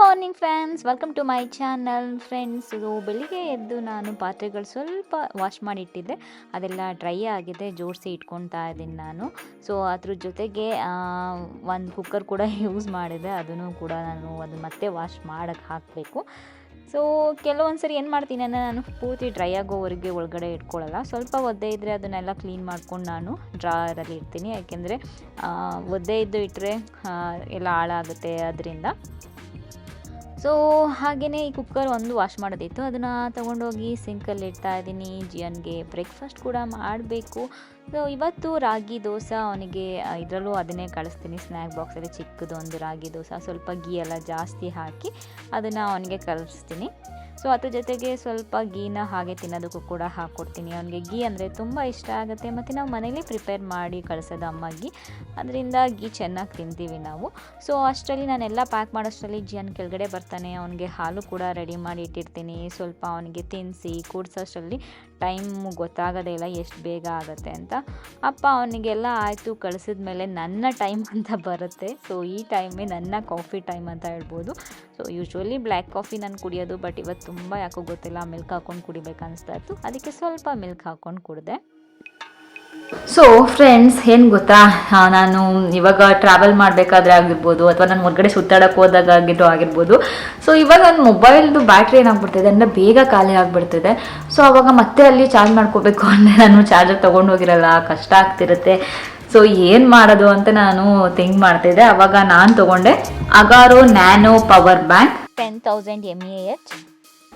Morning friends, welcome to my channel. Friends, ಇದು ಬೆಳಿಗ್ಗೆ ಎದ್ದು ನಾನು ಪಾತ್ರೆಗಳು ಸ್ವಲ್ಪ ವಾಶ್ ಮಾಡಿ ಇಟ್ಟಿದ್ದೆ, ಅದೆಲ್ಲ ಡ್ರೈ ಆಗಿದೆ, ಜೋಡಿಸಿ ಇಟ್ಕೊತಾ ಇದ್ದೀನಿ ನಾನು. ಸೊ ಅದ್ರ ಜೊತೆಗೆ ಒಂದು ಕುಕ್ಕರ್ ಕೂಡ ಯೂಸ್ ಮಾಡಿದೆ, ಅದನ್ನು ಕೂಡ ಅದು ಮತ್ತೆ ವಾಶ್ ಮಾಡೋಕ್ಕೆ ಹಾಕಬೇಕು. ಸೊ ಕೆಲವೊಂದು ಸರಿ ಏನು ಮಾಡ್ತೀನಿ ಅಂದರೆ ನಾನು ಪೂರ್ತಿ ಡ್ರೈ ಆಗೋವರೆಗೆ ಒಳಗಡೆ ಇಟ್ಕೊಳ್ಳಲ್ಲ. ಸ್ವಲ್ಪ ಒದ್ದೆ ಇದ್ದರೆ ಅದನ್ನೆಲ್ಲ ಕ್ಲೀನ್ ಮಾಡ್ಕೊಂಡು ನಾನು ಡ್ರಾಯರಲ್ಲಿ ಇಡ್ತೀನಿ, ಯಾಕೆಂದರೆ ಒದ್ದೆ ಇದ್ದು ಇಟ್ಟರೆ ಎಲ್ಲ ಹಾಳಾಗುತ್ತೆ ಅದರಿಂದ. ಸೊ ಹಾಗೆಯೇ ಈ ಕುಕ್ಕರ್ ಒಂದು ವಾಶ್ ಮಾಡೋದಿತ್ತು, ಅದನ್ನು ತೊಗೊಂಡೋಗಿ ಸಿಂಕಲ್ಲಿ ಇಡ್ತಾ ಇದ್ದೀನಿ. ಜಿಯನ್ಗೆ ಬ್ರೇಕ್ಫಾಸ್ಟ್ ಕೂಡ ಮಾಡಬೇಕು. ಸೊ ಇವತ್ತು ರಾಗಿ ದೋಸೆ ಅವನಿಗೆ, ಇದರಲ್ಲೂ ಅದನ್ನೇ ಕಳಿಸ್ತೀನಿ ಸ್ನ್ಯಾಕ್ ಬಾಕ್ಸಲ್ಲಿ, ಚಿಕ್ಕದು ಒಂದು ರಾಗಿ ದೋಸೆ, ಸ್ವಲ್ಪ ಗೀ ಎಲ್ಲ ಜಾಸ್ತಿ ಹಾಕಿ ಅದನ್ನು ಅವನಿಗೆ ಕಲಿಸ್ತೀನಿ. ಸೊ ಅದ್ರ ಜೊತೆಗೆ ಸ್ವಲ್ಪ ಗೀನ ಹಾಗೆ ತಿನ್ನೋದಕ್ಕೂ ಕೂಡ ಹಾಕ್ಕೊಡ್ತೀನಿ. ಅವನಿಗೆ ಗೀ ಅಂದರೆ ತುಂಬ ಇಷ್ಟ ಆಗುತ್ತೆ, ಮತ್ತು ನಾವು ಮನೇಲಿ ಪ್ರಿಪೇರ್ ಮಾಡಿ ಕಳಿಸೋದು ಅಮ್ಮಗೆ, ಅದರಿಂದ ಗೀ ಚೆನ್ನಾಗಿ ತಿಂತೀವಿ ನಾವು. ಸೊ ಅಷ್ಟರಲ್ಲಿ ನಾನೆಲ್ಲ ಪ್ಯಾಕ್ ಮಾಡೋಷ್ಟರಲ್ಲಿ ಜಿಯನ್ ಕೆಳಗಡೆ ಬರ್ತಾನೆ. ಅವನಿಗೆ ಹಾಲು ಕೂಡ ರೆಡಿ ಮಾಡಿ ಇಟ್ಟಿರ್ತೀನಿ. ಸ್ವಲ್ಪ ಅವನಿಗೆ ತಿನ್ನಿಸಿ ಕೂಡಿಸೋಷ್ಟರಲ್ಲಿ ಟೈಮು ಗೊತ್ತಾಗೋದೇ ಇಲ್ಲ ಎಷ್ಟು ಬೇಗ ಆಗುತ್ತೆ ಅಂತ. ಅಪ್ಪ ಅವನಿಗೆಲ್ಲ ಆಯಿತು ಕಳಿಸಿದ ಮೇಲೆ ನನ್ನ ಟೈಮ್ ಅಂತ ಬರುತ್ತೆ. ಸೊ ಈ ಟೈಮೇ ನನ್ನ ಕಾಫಿ ಟೈಮ್ ಅಂತ ಹೇಳ್ಬೋದು. ಸೊ ಯೂಶ್ವಲಿ ಬ್ಲ್ಯಾಕ್ ಕಾಫಿ ನಾನು ಕುಡಿಯೋದು, ಬಟ್ ಇವತ್ತು ತುಂಬ ಯಾಕೋ ಗೊತ್ತಿಲ್ಲ ಮಿಲ್ಕ್ ಹಾಕ್ಕೊಂಡು ಕುಡಿಬೇಕು ಅನಿಸ್ತಾ ಇತ್ತು, ಅದಕ್ಕೆ ಸ್ವಲ್ಪ ಮಿಲ್ಕ್ ಹಾಕ್ಕೊಂಡು ಕುಡಿದೆ. ಸೊ ಫ್ರೆಂಡ್ಸ್, ಏನು ಗೊತ್ತಾ, ನಾನು ಇವಾಗ ಟ್ರಾವೆಲ್ ಮಾಡಬೇಕಾದ್ರೆ ಆಗಿರ್ಬೋದು, ಅಥವಾ ನಾನು ಹೊರಗಡೆ ಸುತ್ತಾಡಕ್ಕೆ ಹೋದಾಗ ಆಗಿರ್ಬೋದು, ಸೊ ಇವಾಗ ನನ್ನ ಮೊಬೈಲ್ದು ಬ್ಯಾಟ್ರಿ ಏನಾಗ್ಬಿಡ್ತಿದೆ ಅಂದರೆ ಬೇಗ ಖಾಲಿ ಆಗಿಬಿಡ್ತಿದೆ. ಸೊ ಅವಾಗ ಮತ್ತೆ ಅಲ್ಲಿ ಚಾರ್ಜ್ ಮಾಡ್ಕೋಬೇಕು ಅಂದರೆ ನಾನು ಚಾರ್ಜರ್ ತೊಗೊಂಡು ಹೋಗಿರಲ್ಲ, ಕಷ್ಟ ಆಗ್ತಿರುತ್ತೆ. ಸೊ ಏನು ಮಾಡೋದು ಅಂತ ನಾನು ಥಿಂಕ್ ಮಾಡ್ತಿದ್ದೆ. ಅವಾಗ ನಾನು ತೊಗೊಂಡೆ Agaro nano power bank 10,000 mAh.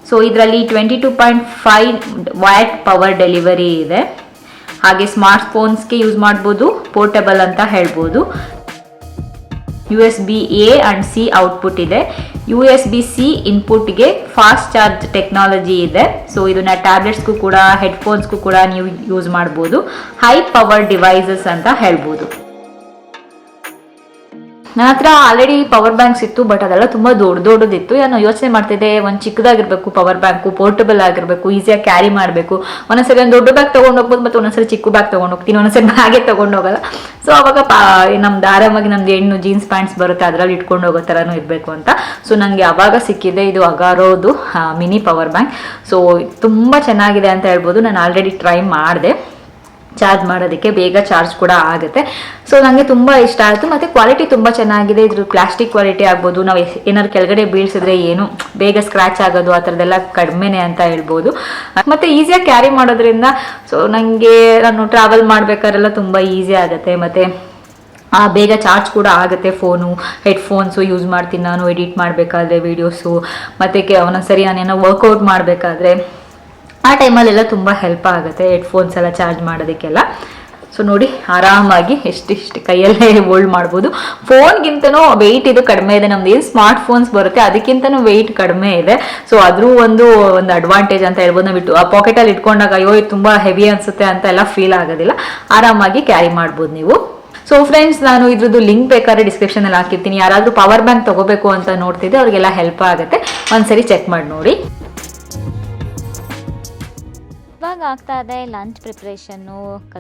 So ಇದರಲ್ಲಿ 22.5 ವ್ಯಾಟ್ ಪವರ್ ಡೆಲಿವರಿ ಇದೆ. ಹಾಗೆ ಸ್ಮಾರ್ಟ್ ಫೋನ್ಸ್ಗೆ ಯೂಸ್ ಮಾಡ್ಬೋದು, ಪೋರ್ಟಬಲ್ ಅಂತ ಹೇಳ್ಬೋದು. USB-A ಆ್ಯಂಡ್ C ಔಟ್ಪುಟ್ ಇದೆ. USB-C ಇನ್ಪುಟ್ಗೆ ಫಾಸ್ಟ್ ಚಾರ್ಜ್ ಟೆಕ್ನಾಲಜಿ ಇದೆ. ಸೊ ಇದನ್ನ ಟ್ಯಾಬ್ಲೆಟ್ಸ್ಗೂ ಕೂಡ ಹೆಡ್ಫೋನ್ಸ್ಗೂ ಕೂಡ ನೀವು ಯೂಸ್ ಮಾಡ್ಬೋದು. ಹೈ ಪವರ್ ಡಿವೈಸಸ್ ಅಂತ ಹೇಳ್ಬೋದು. ನನ್ನ ಹತ್ರ ಆಲ್ರೆಡಿ ಪವರ್ ಬ್ಯಾಂಕ್ಸ್ ಇತ್ತು, ಬಟ್ ಅದೆಲ್ಲ ತುಂಬ ದೊಡ್ಡದಿತ್ತು. ನಾನು ಯೋಚನೆ ಮಾಡ್ತಿದ್ದೆ, ಒಂದು ಚಿಕ್ಕದಾಗಿರ್ಬೇಕು ಪವರ್ ಬ್ಯಾಂಕು, ಪೋರ್ಟಬಲ್ ಆಗಿರಬೇಕು, ಈಸಿಯಾಗಿ ಕ್ಯಾರಿ ಮಾಡಬೇಕು. ಒಂದೊಂದ್ಸರಿ ಒಂದು ದೊಡ್ಡ ಬ್ಯಾಗ್ ತೊಗೊಂಡು ಹೋಗ್ಬೋದು, ಮತ್ತು ಒಂದೊಂದ್ಸರಿ ಚಿಕ್ಕ ಬ್ಯಾಗ್ ತೊಗೊಂಡು ಹೋಗ್ತೀನಿ, ಒಂದೊಂದ್ಸರಿ ಬ್ಯಾಗೇ ತೊಗೊಂಡು ಹೋಗಲ್ಲ. ಸೊ ಅವಾಗ ನಮ್ದು ಆರಾಮಾಗಿ ನಮ್ದು ಹೆಣ್ಣು ಜೀನ್ಸ್ ಪ್ಯಾಂಟ್ಸ್ ಬರುತ್ತೆ, ಅದರಲ್ಲಿ ಇಟ್ಕೊಂಡು ಹೋಗೋ ಥರನೂ ಇರಬೇಕು ಅಂತ. ಸೊ ನನಗೆ ಆವಾಗ ಸಿಕ್ಕಿದೆ ಇದು ಅಗಾರೋದು ಮಿನಿ ಪವರ್ ಬ್ಯಾಂಕ್. ಸೊ ತುಂಬ ಚೆನ್ನಾಗಿದೆ ಅಂತ ಹೇಳ್ಬೋದು. ನಾನು ಆಲ್ರೆಡಿ ಟ್ರೈ ಮಾಡಿದೆ ಚಾರ್ಜ್ ಮಾಡೋದಕ್ಕೆ, ಬೇಗ ಚಾರ್ಜ್ ಕೂಡ ಆಗುತ್ತೆ. ಸೊ ನನಗೆ ತುಂಬ ಇಷ್ಟ ಆಯಿತು, ಮತ್ತು ಕ್ವಾಲಿಟಿ ತುಂಬ ಚೆನ್ನಾಗಿದೆ. ಇದ್ರ ಪ್ಲಾಸ್ಟಿಕ್ ಕ್ವಾಲಿಟಿ ಆಗ್ಬೋದು, ನಾವು ಏನಾದ್ರು ಕೆಳಗಡೆ ಬೀಳ್ಸಿದ್ರೆ ಏನು ಬೇಗ ಸ್ಕ್ರ್ಯಾಚ್ ಆಗೋದು ಆ ಥರದ್ದೆಲ್ಲ ಕಡಿಮೆನೇ ಅಂತ ಹೇಳ್ಬೋದು. ಮತ್ತು ಈಸಿಯಾಗಿ ಕ್ಯಾರಿ ಮಾಡೋದ್ರಿಂದ ಸೊ ನನಗೆ ನಾನು ಟ್ರಾವೆಲ್ ಮಾಡಬೇಕಾದ್ರೆಲ್ಲ ತುಂಬ ಈಸಿ ಆಗುತ್ತೆ, ಮತ್ತು ಬೇಗ ಚಾರ್ಜ್ ಕೂಡ ಆಗುತ್ತೆ. ಫೋನು, ಹೆಡ್ಫೋನ್ಸು ಯೂಸ್ ಮಾಡ್ತೀನಿ ನಾನು ಎಡಿಟ್ ಮಾಡಬೇಕಾದ್ರೆ ವೀಡಿಯೋಸು, ಮತ್ತು ಒಂದೊಂದ್ಸರಿ ನಾನೇನೋ ವರ್ಕೌಟ್ ಮಾಡಬೇಕಾದ್ರೆ ಆ ಟೈಮಲ್ಲೆಲ್ಲ ತುಂಬ ಹೆಲ್ಪ್ ಆಗುತ್ತೆ ಹೆಡ್ಫೋನ್ಸ್ ಎಲ್ಲ ಚಾರ್ಜ್ ಮಾಡೋದಕ್ಕೆಲ್ಲ. ಸೊ ನೋಡಿ, ಆರಾಮಾಗಿ ಎಷ್ಟಿಷ್ಟು ಕೈಯಲ್ಲೇ ಹೋಲ್ಡ್ ಮಾಡ್ಬೋದು. ಫೋನ್ಗಿಂತನೂ ವೆಯ್ಟ್ ಇದು ಕಡಿಮೆ ಇದೆ. ನಮ್ದು ಏನು ಸ್ಮಾರ್ಟ್ ಫೋನ್ಸ್ ಬರುತ್ತೆ ಅದಕ್ಕಿಂತನೂ ವೆಯ್ಟ್ ಕಡಿಮೆ ಇದೆ. ಸೊ ಅದ್ರೂ ಒಂದು ಅಡ್ವಾಂಟೇಜ್ ಅಂತ ಹೇಳ್ಬೋದು. ನಾವು ಆ ಪಾಕೆಟಲ್ಲಿ ಇಟ್ಕೊಂಡಾಗ ಅಯ್ಯೋ ಇದು ತುಂಬ ಹೆವಿ ಅನಿಸುತ್ತೆ ಅಂತ ಎಲ್ಲ ಫೀಲ್ ಆಗೋದಿಲ್ಲ, ಆರಾಮಾಗಿ ಕ್ಯಾರಿ ಮಾಡ್ಬೋದು ನೀವು. ಸೊ ಫ್ರೆಂಡ್ಸ್, ನಾನು ಇದ್ರದ್ದು ಲಿಂಕ್ ಬೇಕಾದ್ರೆ ಡಿಸ್ಕ್ರಿಪ್ಷನಲ್ಲಿ ಹಾಕಿರ್ತೀನಿ. ಯಾರಾದರೂ ಪವರ್ ಬ್ಯಾಂಕ್ ತೊಗೋಬೇಕು ಅಂತ ನೋಡ್ತಿದ್ದೆ ಅವ್ರಿಗೆಲ್ಲ ಹೆಲ್ಪ್ ಆಗುತ್ತೆ, ಒಂದ್ಸರಿ ಚೆಕ್ ಮಾಡಿ ನೋಡಿ. ಇವಾಗ ಆಗ್ತಾ ಇದೆ ಲಂಚ್ ಪ್ರಿಪ್ರೇಷನ್ನು.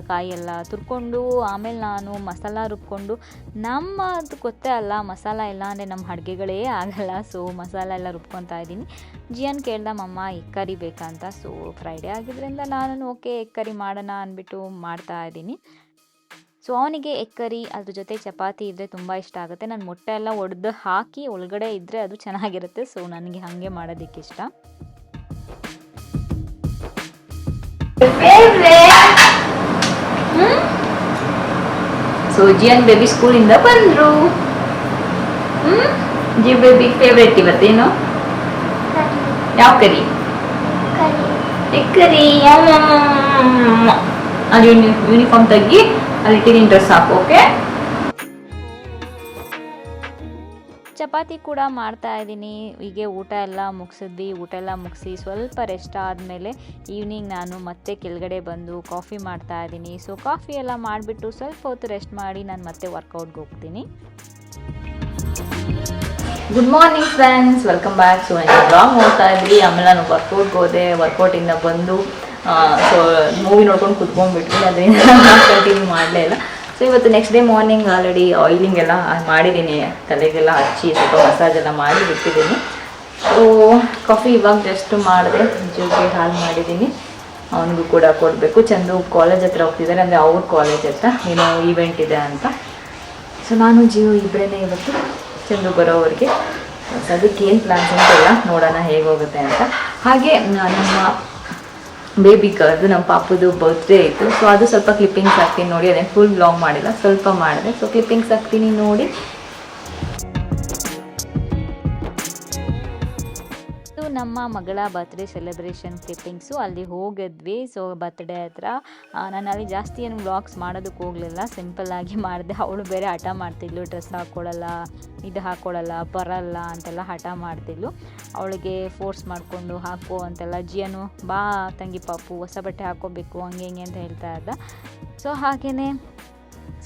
ಕಾಯಿ ಎಲ್ಲ ತುರ್ಕೊಂಡು ಆಮೇಲೆ ನಾನು ಮಸಾಲ ರುಬ್ಕೊಂಡು, ನಮ್ಮದು ಗೊತ್ತೇ ಅಲ್ಲ ಮಸಾಲ ಇಲ್ಲ ಅಂದರೆ ನಮ್ಮ ಅಡುಗೆಗಳೇ ಆಗಲ್ಲ. ಸೊ ಮಸಾಲ ಎಲ್ಲ ರುಬ್ಕೊತಾ ಇದ್ದೀನಿ. ಜಿಯನ್ ಕೇಳ್ದ ಮಮ್ಮ ಎಗ್ ಕರಿ ಬೇಕಂತ. ಸೊ ಫ್ರೈಡೇ ಆಗಿದ್ದರಿಂದ ನಾನು ಓಕೆ ಎಗ್ ಕರಿ ಮಾಡೋಣ ಅಂದ್ಬಿಟ್ಟು ಮಾಡ್ತಾ ಇದ್ದೀನಿ. ಸೊ ಅವನಿಗೆ ಎಗ್ ಕರಿ ಅದ್ರ ಜೊತೆ ಚಪಾತಿ ಇದ್ದರೆ ತುಂಬ ಇಷ್ಟ ಆಗುತ್ತೆ. ನಾನು ಮೊಟ್ಟೆ ಎಲ್ಲ ಒಡೆದು ಹಾಕಿ ಒಳಗಡೆ ಇದ್ದರೆ ಅದು ಚೆನ್ನಾಗಿರುತ್ತೆ. ಸೊ ನನಗೆ ಹಾಗೆ ಮಾಡೋದಕ್ಕೆ ಇಷ್ಟ. ಸೊ ಜಿಯನ್ ಬೇಬಿ ಸ್ಕೂಲಿಂದ ಬಂದ್ರು. ಜಿ ಬೇಬಿ ಫೇವ್ರೇಟ್ ಇವತ್ತೇನು? ಯಾವ ಕರಿ? Egg curry. ಅದು ಯೂನಿಫಾರ್ಮ್ ತೆಗಿ, ಅಲ್ಲಿ ಇಟ್ಟಿದ್ದೀನಿ, ಡ್ರೆಸ್ ಹಾಕು. ಓಕೆ, ಚಪಾತಿ ಕೂಡ ಮಾಡ್ತಾ ಇದ್ದೀನಿ. ಹೀಗೆ ಊಟ ಎಲ್ಲ ಮುಗಿಸಿದ್ವಿ. ಊಟ ಎಲ್ಲ ಮುಗಿಸಿ ಸ್ವಲ್ಪ ರೆಸ್ಟ್ ಆದಮೇಲೆ ಈವ್ನಿಂಗ್ ನಾನು ಮತ್ತೆ ಕೆಳಗಡೆ ಬಂದು ಕಾಫಿ ಮಾಡ್ತಾ ಇದ್ದೀನಿ. ಸೊ ಕಾಫಿ ಎಲ್ಲ ಮಾಡಿಬಿಟ್ಟು ಸ್ವಲ್ಪ ಹೊತ್ತು ರೆಸ್ಟ್ ಮಾಡಿ ನಾನು ಮತ್ತೆ ವರ್ಕೌಟ್ಗೆ ಹೋಗ್ತೀನಿ. Good morning friends, welcome back. So ನಾನು ಬ್ಲಾಗ್ ನೋಡ್ತಾ ಇದ್ವಿ, ಆಮೇಲೆ ನಾನು ವರ್ಕೌಟ್ಗೆ ಹೋದೆ. ವರ್ಕೌಟಿಂದ ಬಂದು ಸೊ ಮೂವಿ ನೋಡ್ಕೊಂಡು ಕುತ್ಕೊಂಡ್ಬಿಟ್ವಿ, ಅದರಿಂದ ಕಂಟಿನ್ಯೂ ಮಾಡಲೇ ಇಲ್ಲ. ಸೊ ಇವತ್ತು next day morning already oiling ಎಲ್ಲ ಮಾಡಿದ್ದೀನಿ, ತಲೆಗೆಲ್ಲ ಹಚ್ಚಿ ಸ್ವಲ್ಪ ಮಸಾಜ್ ಎಲ್ಲ ಮಾಡಿ ಬಿಟ್ಟಿದ್ದೀನಿ. ಸೊ ಕಾಫಿ ಇವಾಗ ಜಸ್ಟ್ ಮಾಡಿದೆ, ಜೋಗೆ ಹಾಲು ಮಾಡಿದ್ದೀನಿ, ಅವನಿಗೂ ಕೂಡ ಕೊಡಬೇಕು. ಚಂದು ಕಾಲೇಜ್ ಹತ್ರ ಹೋಗ್ತಿದ್ದಾರೆ, ಅಂದರೆ ಅವ್ರ ಕಾಲೇಜ್ ಹತ್ರ ಏನೋ ಈವೆಂಟ್ ಇದೆ ಅಂತ. ಸೊ ನಾನು ಜಿಯೋ ಇಬ್ಬರೇ ಇವತ್ತು, ಚಂದು ಬರೋವ್ರಿಗೆ. ಸೊ ಅದಕ್ಕೆ ಏನು ಪ್ಲಾನ್ಸ್ ಅಂತೆಲ್ಲ ನೋಡೋಣ ಹೇಗೋಗುತ್ತೆ ಅಂತ. ಹಾಗೆ ನಮ್ಮ ಬೇಬಿಗದು ನಮ್ಮ ಪಾಪುದು ಬರ್ತ್ಡೇ ಇತ್ತು. ಸೊ ಅದು ಸ್ವಲ್ಪ ಕ್ಲಿಪ್ಪಿಂಗ್ಸ್ ಹಾಕ್ತೀನಿ ನೋಡಿ, ಅದೇನು ಫುಲ್ ವ್ಲಾಗ್ ಮಾಡಿಲ್ಲ, ಸ್ವಲ್ಪ ಮಾಡಿದೆ. ಸೊ ಕ್ಲಿಪ್ಪಿಂಗ್ಸ್ ಹಾಕ್ತೀನಿ ನೋಡಿ. ನಮ್ಮ ಮಗಳ ಬರ್ತ್ಡೇ ಸೆಲೆಬ್ರೇಷನ್ ಕ್ಲಿಪ್ಪಿಂಗ್ಸು, ಅಲ್ಲಿ ಹೋಗಿದ್ವಿ. ಸೊ ಬರ್ತ್ಡೇ ಹತ್ರ ನಾನು ಅಲ್ಲಿ ಜಾಸ್ತಿ ಏನು ವ್ಲಾಗ್ಸ್ ಮಾಡೋದಕ್ಕೆ ಹೋಗಲಿಲ್ಲ, ಸಿಂಪಲ್ಲಾಗಿ ಮಾಡಿದೆ. ಅವಳು ಬೇರೆ ಹಠ ಮಾಡ್ತಿದ್ಲು, ಡ್ರೆಸ್ ಹಾಕ್ಕೊಳ್ಳಲ್ಲ, ಇದು ಹಾಕ್ಕೊಳ್ಳಲ್ಲ, ಬರಲ್ಲ ಅಂತೆಲ್ಲ ಹಠ ಮಾಡ್ತಿದ್ಲು. ಅವಳಿಗೆ ಫೋರ್ಸ್ ಮಾಡಿಕೊಂಡು ಹಾಕೋ ಅಂತೆಲ್ಲ, ಜಿಯನು ಬಾ ತಂಗಿ ಪಾಪು ಹೊಸ ಬಟ್ಟೆ ಹಾಕ್ಕೋಬೇಕು ಹಂಗೆ ಹಿಂಗೆ ಅಂತ ಹೇಳ್ತಾ ಇದ್ದ. ಸೊ ಹಾಗೆಯೇ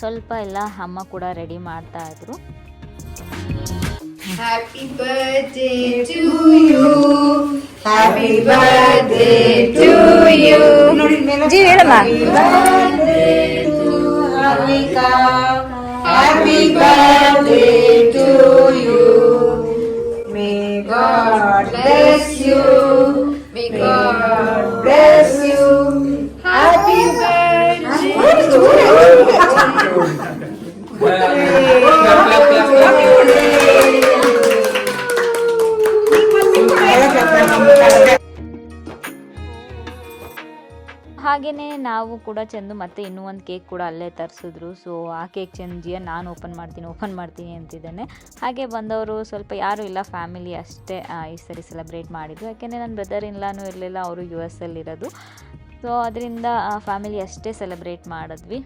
ಸ್ವಲ್ಪ ಎಲ್ಲ ಅಮ್ಮ ಕೂಡ ರೆಡಿ ಮಾಡ್ತಾಯಿದ್ರು. Happy birthday to you. Happy birthday to you. Ji हेळಮ್ಮ. Happy birthday to Harika. Happy birthday to you. May God bless you. May God bless you. Happy birthday to you. ಹಾಗೆಯೇ ನಾವು ಕೂಡ ಚಂದು ಮತ್ತೆ ಇನ್ನೂ ಒಂದು ಕೇಕ್ ಕೂಡ ಅಲ್ಲೇ ತರಿಸಿದ್ರು. So ಆ cake ಚಂದಿಯ ನಾನು ಓಪನ್ ಮಾಡ್ತೀನಿ ಅಂತಿದ್ದಾನೆ. ಹಾಗೆ ಬಂದವರು ಸ್ವಲ್ಪ ಯಾರೂ ಇಲ್ಲ, ಫ್ಯಾಮಿಲಿ ಅಷ್ಟೇ ಈ ಸರಿ ಸೆಲೆಬ್ರೇಟ್ ಮಾಡಿದ್ದು. ಯಾಕೆಂದರೆ ನನ್ನ ಬ್ರದರ್ ಇನ್ಲಾನು ಇರಲಿಲ್ಲ, ಅವರು US ಅಲ್ಲಿರೋದು. ಸೊ ಅದರಿಂದ ಫ್ಯಾಮಿಲಿ ಅಷ್ಟೇ ಸೆಲೆಬ್ರೇಟ್ ಮಾಡಿದ್ವಿ,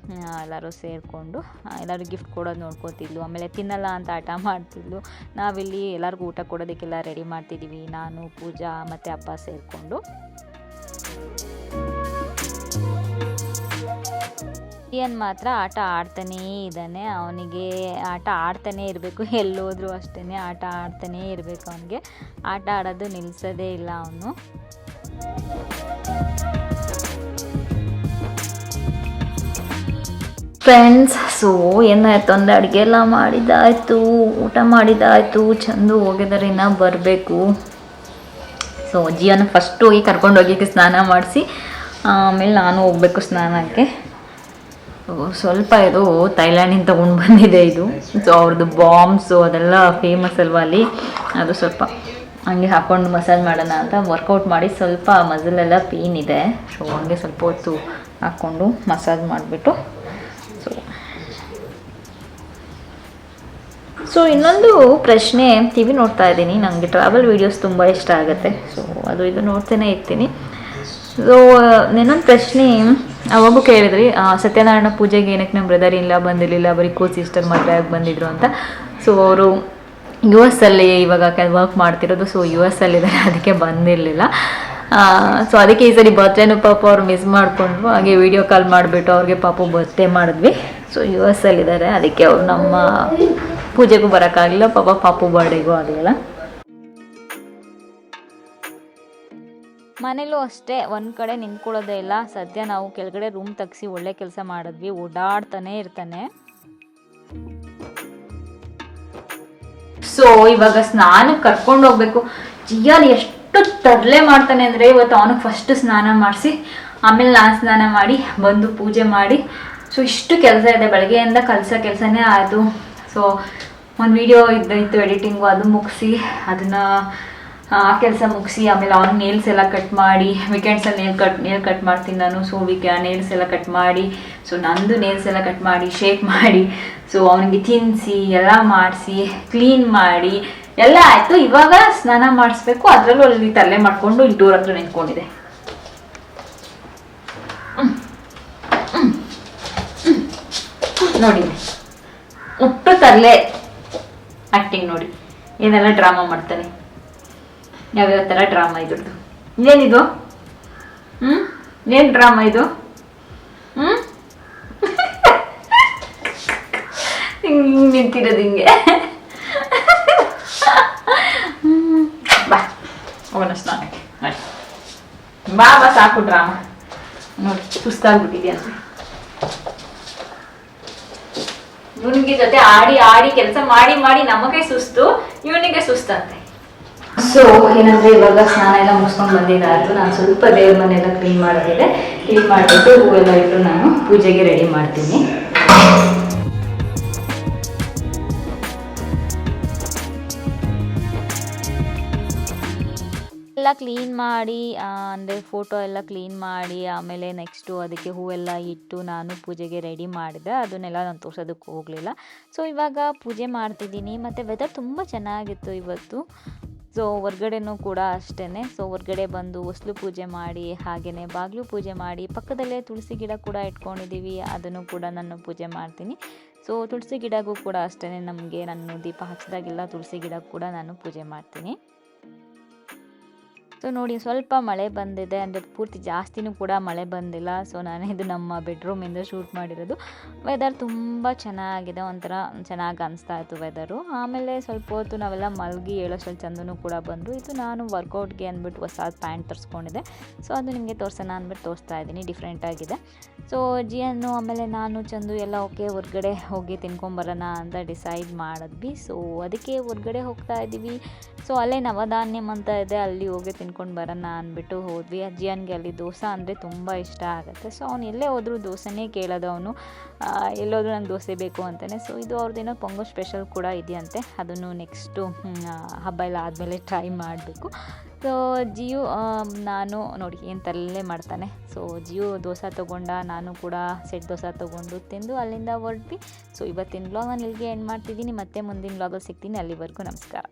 ಎಲ್ಲರೂ ಸೇರಿಕೊಂಡು. ಎಲ್ಲರೂ ಗಿಫ್ಟ್ ಕೊಡೋದು ನೋಡ್ಕೋತಿದ್ಲು, ಆಮೇಲೆ ತಿನ್ನಲ್ಲ ಅಂತ ಹಠ ಮಾಡ್ತಿದ್ಲು. ನಾವಿಲ್ಲಿ ಎಲ್ಲರಿಗೂ ಊಟ ಕೊಡೋದಕ್ಕೆಲ್ಲ ರೆಡಿ ಮಾಡ್ತಿದ್ದೀವಿ, ನಾನು ಪೂಜಾ ಮತ್ತು ಅಪ್ಪ ಸೇರಿಕೊಂಡು. ಇಯನ್ ಮಾತ್ರ ಆಟ ಆಡ್ತಾನೇ ಇದ್ದಾನೆ, ಅವನಿಗೆ ಆಟ ಆಡ್ತಾನೇ ಇರಬೇಕು, ಎಲ್ಲೋದ್ರೂ ಅಷ್ಟೇ ಆಟ ಆಡ್ತಾನೇ ಇರಬೇಕು. ಅವನಿಗೆ ಆಟ ಆಡೋದು ನಿಲ್ಲಿಸೋದೇ ಇಲ್ಲ ಅವನು. ಫ್ರೆಂಡ್ಸ್, ಸೊ ಏನಾಯ್ತು ಅಂದರೆ ಅಡುಗೆ ಎಲ್ಲ ಮಾಡಿದ್ದಾಯಿತು, ಊಟ ಮಾಡಿದ್ದಾಯಿತು, ಚಂದು ಹೋಗಿದ್ದಾರೆ, ಇನ್ನೂ ಬರಬೇಕು. ಸೊ ಜಿಯನ್ನು ಫಸ್ಟ್ ಹೋಗಿ ಕರ್ಕೊಂಡೋಗಿ ಸ್ನಾನ ಮಾಡಿಸಿ ಆಮೇಲೆ ನಾನು ಹೋಗಬೇಕು ಸ್ನಾನಕ್ಕೆ. ಸ್ವಲ್ಪ ಇದು ಥೈಲ್ಯಾಂಡಿಂದ ತೊಗೊಂಡು ಬಂದಿದೆ ಇದು. ಸೊ ಅವ್ರದ್ದು ಬಾಂಬ್ಸು ಅದೆಲ್ಲ ಫೇಮಸ್ ಅಲ್ವಾ ಅಲ್ಲಿ, ಅದು ಸ್ವಲ್ಪ ಹಂಗೆ ಹಾಕ್ಕೊಂಡು ಮಸಾಜ್ ಮಾಡೋಣ ಅಂತ ವರ್ಕೌಟ್ ಮಾಡಿ ಸ್ವಲ್ಪ ಮಸಲೆಲ್ಲ ಪೇನ್ ಇದೆ. ಸೊ ಹಂಗೆ ಸ್ವಲ್ಪ ಹೊತ್ತು ಹಾಕ್ಕೊಂಡು ಮಸಾಜ್ ಮಾಡಿಬಿಟ್ಟು ಸೊ ಇನ್ನೊಂದು ಪ್ರಶ್ನೆ, TV ನೋಡ್ತಾ ಇದ್ದೀನಿ, ನನಗೆ ಟ್ರಾವೆಲ್ ವೀಡಿಯೋಸ್ ತುಂಬ ಇಷ್ಟ ಆಗುತ್ತೆ. ಸೊ ಅದು ಇದು ನೋಡ್ತಾನೆ ಇರ್ತೀನಿ. ಸೊ ಇನ್ನೊಂದು ಪ್ರಶ್ನೆ ಅವಾಗೂ ಕೇಳಿದ್ರಿ, ಸತ್ಯನಾರಾಯಣ ಪೂಜೆಗೆ ಏನಕ್ಕೆ ನಮ್ಮ ಬ್ರದರ್ ಇಲ್ಲ ಬಂದಿರಲಿಲ್ಲ, ಬರೀ ಸಿಸ್ಟರ್ ಮದುವೆ ಆಗಿ ಬಂದಿದ್ರು ಅಂತ. ಸೊ ಅವರು US ಅಲ್ಲಿ ಇವಾಗ ವರ್ಕ್ ಮಾಡ್ತಿರೋದು, ಸೊ US ಅಲ್ಲಿದ್ದಾರೆ, ಅದಕ್ಕೆ ಬಂದಿರಲಿಲ್ಲ. ಸೊ ಅದಕ್ಕೆ ಈ ಸರಿ ಬರ್ತ್ಡೇನು ಪಾಪ ಅವ್ರು ಮಿಸ್ ಮಾಡಿಕೊಂಡ್ರು. ಹಾಗೆ ವಿಡಿಯೋ ಕಾಲ್ ಮಾಡಿಬಿಟ್ಟು ಅವ್ರಿಗೆ ಪಾಪ ಬರ್ತ್ಡೇ ಮಾಡಿದ್ವಿ. ಸೊ US ಅಲ್ಲಿದ್ದಾರೆ, ಅದಕ್ಕೆ ಅವ್ರು ನಮ್ಮ ಪೂಜೆಗೂ ಬರೋಕ್ಕಾಗಲಿಲ್ಲ, ಪಾಪು ಬರ್ಡೇಗೂ ಆಗಲಿಲ್ಲ. ಮನೇಲೂ ಅಷ್ಟೇ ಒಂದು ಕಡೆ ನಿಂತ್ಕೊಳ್ಳೋದೇ ಇಲ್ಲ. ಸದ್ಯ ನಾವು ಕೆಳಗಡೆ ರೂಮ್ ತೆಗ್ಸಿ ಒಳ್ಳೆ ಕೆಲಸ ಮಾಡಿದ್ವಿ, ಓಡಾಡ್ತಾನೆ ಇರ್ತಾನೆ. ಸೊ ಇವಾಗ ಸ್ನಾನಕ್ಕೆ ಕರ್ಕೊಂಡು ಹೋಗ್ಬೇಕು. ಜಿಯಾನ್ ಎಷ್ಟು ತರಲೆ ಮಾಡ್ತಾನೆ ಅಂದರೆ, ಇವತ್ತು ಅವನಿಗೆ ಫಸ್ಟ್ ಸ್ನಾನ ಮಾಡಿಸಿ ಆಮೇಲೆ ನಾನು ಸ್ನಾನ ಮಾಡಿ ಬಂದು ಪೂಜೆ ಮಾಡಿ. ಸೊ ಇಷ್ಟು ಕೆಲಸ ಇದೆ, ಬೆಳಗ್ಗೆಯಿಂದ ಕೆಲಸನೇ ಆಯಿತು. ಸೊ ಒಂದು ವಿಡಿಯೋ ಇತ್ತು ಎಡಿಟಿಂಗು, ಅದು ಮುಗಿಸಿ ಅದನ್ನು ಆ ಕೆಲಸ ಮುಗಿಸಿ ಆಮೇಲೆ ಅವ್ನ ನೇಲ್ಸ್ ಎಲ್ಲ ಕಟ್ ಮಾಡಿ, ವೀಕೆಂಡ್ಸಲ್ಲಿ ನೇಲ್ ಕಟ್ ಮಾಡ್ತೀನಿ ನಾನು. ಸೊ ನೇಲ್ಸ್ ಎಲ್ಲ ಕಟ್ ಮಾಡಿ, ಸೊ ನಂದು ನೇಲ್ಸ್ ಎಲ್ಲ ಕಟ್ ಮಾಡಿ ಶೇಪ್ ಮಾಡಿ, ಸೊ ಅವನಿಗೆ ತಿನ್ನಿಸಿ ಎಲ್ಲ ಮಾಡಿಸಿ ಕ್ಲೀನ್ ಮಾಡಿ ಎಲ್ಲ ಆಯಿತು. ಇವಾಗ ಸ್ನಾನ ಮಾಡಿಸ್ಬೇಕು. ಅದರಲ್ಲೂ ಅಲ್ಲಿ ತಲೆ ಮಾಡಿಕೊಂಡು ಇಲ್ಲಿ ಡೋರ್ ಹತ್ರ ನಿಂತ್ಕೊಂಡಿದೆ. ನೋಡಿ ಉಟ್ಟು ತರಲೆ ಆ್ಯಕ್ಟಿಂಗ್ ನೋಡಿ, ಏನೆಲ್ಲ ಡ್ರಾಮಾ ಮಾಡ್ತಾನೆ, ಯಾವ್ಯಾವ ಥರ ಡ್ರಾಮಾ ಇದ್ರದ್ದು. ಏನಿದು? ಏನು ಡ್ರಾಮಾ ಇದು? ಹಿಂಗೆ ನಿಂತಿರೋದು ಹಿಂಗೆ. ಬಾ ಹೋಗೋಣ ಸ್ನಾನಕ್ಕೆ. ಬಾ ಸಾಕು ಡ್ರಾಮಾ ನೋಡಿ, ಸುಸ್ತಾಗ್ಬಿಟ್ಟಿದೆ ಅಂತ. ಇವನಿಗೆ ಜೊತೆ ಆಡಿ ಆಡಿ ಕೆಲಸ ಮಾಡಿ ಮಾಡಿ ನಮಗೆ ಸುಸ್ತು, ಇವನಿಗೆ ಸುಸ್ತಂತೆ. ಸೊ ಏನಂದ್ರೆ ಇವಾಗ ಸ್ನಾನ ಎಲ್ಲ ಮುಗಿಸ್ಕೊಂಡು ಬಂದಿದ್ದಾಯ್ತು. ನಾನು ಸ್ವಲ್ಪ ದೇವ್ರ ಮನೆಯೆಲ್ಲ ಕ್ಲೀನ್ ಮಾಡೋದಿದೆ. ಕ್ಲೀನ್ ಮಾಡಿಬಿಟ್ಟು ಹೂವೆಲ್ಲ ಇಟ್ಟು ನಾನು ಪೂಜೆಗೆ ರೆಡಿ ಮಾಡ್ತೀನಿ. ಎಲ್ಲ ಕ್ಲೀನ್ ಮಾಡಿ ಅಂದರೆ ಫೋಟೋ ಎಲ್ಲ ಕ್ಲೀನ್ ಮಾಡಿ ಆಮೇಲೆ ನೆಕ್ಸ್ಟು ಅದಕ್ಕೆ ಹೂವೆಲ್ಲ ಇಟ್ಟು ನಾನು ಪೂಜೆಗೆ ರೆಡಿ ಮಾಡಿದೆ. ಅದನ್ನೆಲ್ಲ ನಾನು ತೋರ್ಸೋದಕ್ಕೆ ಹೋಗಲಿಲ್ಲ. ಸೊ ಇವಾಗ ಪೂಜೆ ಮಾಡ್ತಿದ್ದೀನಿ. ಮತ್ತು ವೆದರ್ ತುಂಬ ಚೆನ್ನಾಗಿತ್ತು ಇವತ್ತು. ಸೊ ಹೊರ್ಗಡೆನೂ ಕೂಡ ಅಷ್ಟೇ. ಸೊ ಹೊರ್ಗಡೆ ಬಂದು ಹೊಸ್ಲು ಪೂಜೆ ಮಾಡಿ ಹಾಗೆಯೇ ಬಾಗಿಲು ಪೂಜೆ ಮಾಡಿ ಪಕ್ಕದಲ್ಲೇ ತುಳಸಿ ಗಿಡ ಕೂಡ ಇಟ್ಕೊಂಡಿದ್ದೀವಿ. ಅದನ್ನು ಕೂಡ ನಾನು ಪೂಜೆ ಮಾಡ್ತೀನಿ. ಸೊ ತುಳಸಿ ಗಿಡಗೂ ಕೂಡ ಅಷ್ಟೇ, ನಮಗೆ ನಾನು ದೀಪ ಹಚ್ಚಿದಾಗೆಲ್ಲ ತುಳಸಿ ಗಿಡ ಕೂಡ ನಾನು ಪೂಜೆ ಮಾಡ್ತೀನಿ. ಸೊ ನೋಡಿ ಸ್ವಲ್ಪ ಮಳೆ ಬಂದಿದೆ, ಅಂದರೆ ಪೂರ್ತಿ ಜಾಸ್ತಿನೂ ಕೂಡ ಮಳೆ ಬಂದಿಲ್ಲ. ಸೊ ನಾನು ಇದು ನಮ್ಮ ಬೆಡ್ರೂಮಿಂದ ಶೂಟ್ ಮಾಡಿರೋದು. ವೆದರ್ ತುಂಬ ಚೆನ್ನಾಗಿದೆ, ಒಂಥರ ಚೆನ್ನಾಗಿ ಅನಿಸ್ತಾ ಇತ್ತು ವೆದರು. ಆಮೇಲೆ ಸ್ವಲ್ಪ ಹೊತ್ತು ನಾವೆಲ್ಲ ಮಲಗಿ ಹೇಳೋಷ್ಟರಲ್ಲಿ ಚಂದನೂ ಕೂಡ ಬಂದರು. ಇದು ನಾನು ವರ್ಕೌಟ್ಗೆ ಅಂದ್ಬಿಟ್ಟು ಹೊಸ ಪ್ಯಾಂಟ್ ತರಿಸ್ಕೊಂಡಿದ್ದೆ. ಸೊ ಅದು ನಿಮಗೆ ತೋರಿಸೋಣ ಅಂದ್ಬಿಟ್ಟು ತೋರಿಸ್ತಾ ಇದ್ದೀನಿ, ಡಿಫ್ರೆಂಟಾಗಿದೆ. ಸೊ ಜಿಯನ್ನು ಆಮೇಲೆ ನಾನು ಚಂದು ಎಲ್ಲ ಓಕೆ ಹೊರ್ಗಡೆ ಹೋಗಿ ತಿನ್ಕೊಂಬರೋಣ ಅಂತ ಡಿಸೈಡ್ ಮಾಡಿದ್ವಿ. ಸೊ ಅದಕ್ಕೆ ಹೊರ್ಗಡೆ ಹೋಗ್ತಾ ಇದ್ದೀವಿ. ಸೊ ಅಲ್ಲೇ ನವಧಾನ್ಯಂ ಅಂತ ಇದೆ, ಅಲ್ಲಿ ಹೋಗಿ ತಿನ್ಕೊಂಡು ಬರೋಣ ಅಂದ್ಬಿಟ್ಟು ಹೋದ್ವಿ. ಜಿಯನ್ಗೆ ಅಲ್ಲಿ ದೋಸೆ ಅಂದರೆ ತುಂಬ ಇಷ್ಟ ಆಗುತ್ತೆ. ಸೊ ಅವ್ನು ಎಲ್ಲೇ ಹೋದರೂ ದೋಸೆನೇ ಕೇಳೋದು ಅವನು. ಎಲ್ಲೋದ್ರೂ ನಂಗೆ ದೋಸೆ ಬೇಕು ಅಂತಾನೆ. ಸೊ ಇದು ಅವ್ರದ್ದೇನೋ ಪೊಂಗಲ್ ಸ್ಪೆಷಲ್ ಕೂಡ ಇದೆಯಂತೆ. ಅದನ್ನು ನೆಕ್ಸ್ಟು ಹಬ್ಬ ಎಲ್ಲ ಆದಮೇಲೆ ಟ್ರೈ ಮಾಡಬೇಕು. ಸೊ ಜಿಯು ನಾನು ನೋಡಿ ಏನು ತರಲೇ ಮಾಡ್ತಾನೆ. ಸೊ ಜಿಯು ದೋಸೆ ತೊಗೊಂಡ, ನಾನು ಕೂಡ ಸೆಟ್ ದೋಸೆ ತೊಗೊಂಡು ತಿಂದು ಅಲ್ಲಿಂದ ಹೊರಟ್ವಿ. ಸೊ ಇವತ್ತಿನ ವ್ಲಾಗ್ ನಾನು ಇಲ್ಲಿಗೆ ಎಂಡ್ ಮಾಡ್ತಿದ್ದೀನಿ. ಮತ್ತೆ ಮುಂದಿನ ವ್ಲಾಗಲ್ಲಿ ಸಿಗ್ತೀನಿ. ಅಲ್ಲಿವರೆಗೂ ನಮಸ್ಕಾರ.